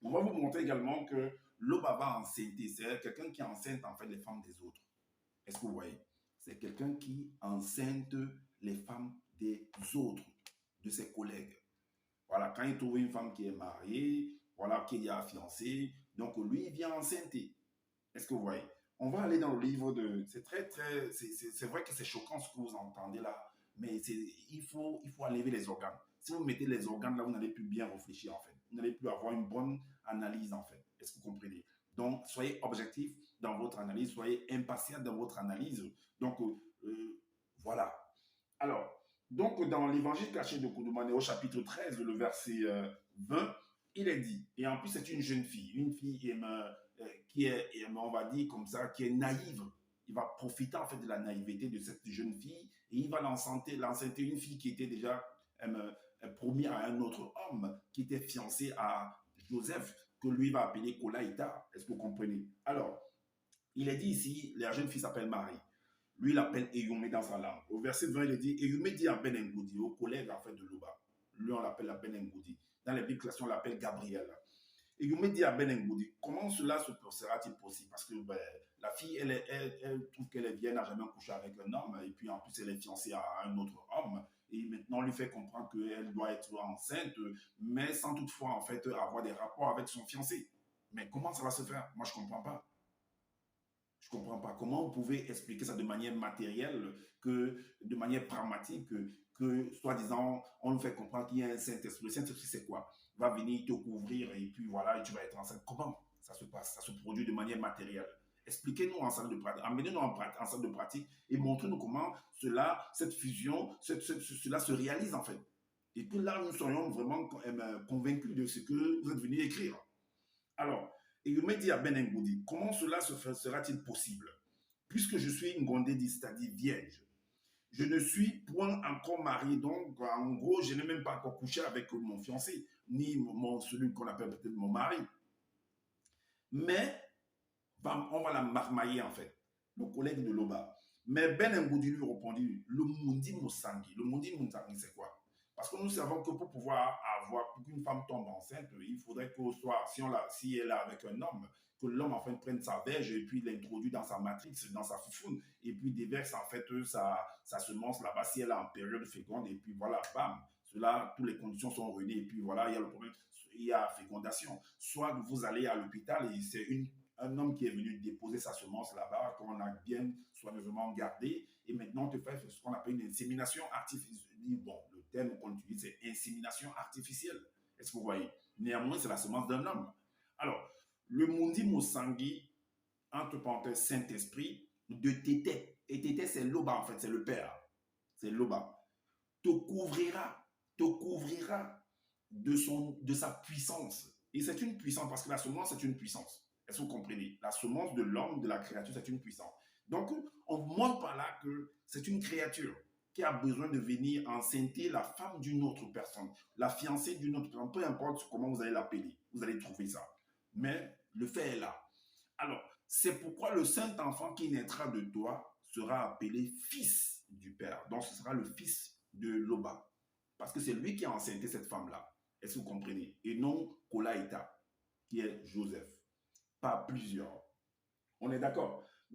On va vous montrer également que Loba va enceinter. C'est quelqu'un qui enceinte en fait les femmes des autres. Est-ce que vous voyez? C'est quelqu'un qui enceinte les femmes des autres, de ses collègues. Voilà, quand il trouve une femme qui est mariée, voilà, qui est fiancée, donc lui, il vient enceinter. Est-ce que vous voyez? On va aller dans le livre de... C'est très, très... C'est vrai que c'est choquant ce que vous entendez là, mais il faut enlever les organes. Si vous mettez les organes là, vous n'allez plus bien réfléchir en fait. Vous n'allez plus avoir une bonne analyse en fait. Est-ce que vous comprenez? Donc, soyez objectif dans votre analyse, soyez impatient dans votre analyse. Donc, voilà. Alors, donc dans l'évangile caché de Koudoumane au chapitre 13, le verset 20, il est dit, et en plus c'est une fille qui est, on va dire comme ça, qui est naïve. Il va profiter en fait de la naïveté de cette jeune fille et il va l'enceinter une fille qui était déjà promise à un autre homme qui était fiancé à Joseph, que lui va appeler Kolaïta. Est-ce que vous comprenez? Alors, il est dit ici, la jeune fille s'appelle Marie. Lui, il appelle Eyumé dans sa langue. Au verset 20, il dit Eyumé dit à Ben Ngoudi, au collègue en fait de Loba. Lui, on l'appelle Ben Ngoudi. Dans les Bibles classiques, on l'appelle Gabriel. Eyumé dit à Ben Ngoudi, comment cela sera-t-il possible? Parce que la fille, elle trouve qu'elle est vieille, n'a jamais couché avec un homme, et puis en plus, elle est fiancée à un autre homme. Et maintenant, on lui fait comprendre qu'elle doit être enceinte, mais sans toutefois, en fait, avoir des rapports avec son fiancé. Mais comment ça va se faire? Moi, je ne comprends pas. Je ne comprends pas comment vous pouvez expliquer ça de manière matérielle, que de manière pragmatique, que soi-disant, on nous fait comprendre qu'il y a un Saint-Esprit. Le Saint-Esprit, c'est quoi? Il va venir te couvrir et puis voilà, et tu vas être enceinte. Comment ça se passe? Ça se produit de manière matérielle. Expliquez-nous en salle de pratique, amenez-nous en salle de pratique et montrez-nous comment cette fusion, cela se réalise en fait. Et que là, nous serions vraiment convaincus de ce que vous êtes venu écrire. Alors, et il me dit à Ben Ngoudi, comment cela sera-t-il possible? Puisque je suis une Ngondé, c'est-à-dire vierge. Je ne suis point encore marié, donc en gros, je n'ai même pas encore couché avec mon fiancé, ni celui qu'on appelle peut-être mon mari. Mais on va la marmailler en fait, le collègue de Loba. Mais Ben Ngoudi lui répondit, le Mundi Moussangi. Le Mundi Moussangi, c'est quoi? Parce que nous savons que pour qu'une femme tombe enceinte, il faudrait que soit, si elle est avec un homme, que l'homme en fait prenne sa verge et puis l'introduit dans sa matrix, dans sa foufoune, et puis déverse en fait sa semence là-bas si elle est en période féconde, et puis voilà, bam, cela, toutes les conditions sont réunies, et puis voilà, il y a le problème, il y a fécondation. Soit vous allez à l'hôpital et c'est un homme qui est venu déposer sa semence là-bas, qu'on a bien soigneusement gardé, et maintenant on te fait ce qu'on appelle une insémination artificielle. Bon, le terme qu'on utilise, c'est insémination artificielle. Est-ce que vous voyez? Néanmoins, c'est la semence d'un homme. Alors, le Mundi Moussangi, entre parenthèses, Saint-Esprit, de Tété. Et Tété, c'est Loba, en fait, c'est le père. C'est Loba. Te couvrira de sa puissance. Et c'est une puissance, parce que la semence, c'est une puissance. Est-ce que vous comprenez? La semence de l'homme, de la créature, c'est une puissance. Donc, on montre par là que c'est une créature qui a besoin de venir enceinter la femme d'une autre personne, la fiancée d'une autre personne, peu importe comment vous allez l'appeler, vous allez trouver ça. Mais le fait est là. Alors, c'est pourquoi le Saint-Enfant qui naîtra de toi sera appelé fils du Père. Donc, ce sera le fils de Loba. Parce que c'est lui qui a enceinté cette femme-là. Est-ce que vous comprenez? Et non Kolaïta, qui est Joseph. Pas plusieurs. On est d'accord?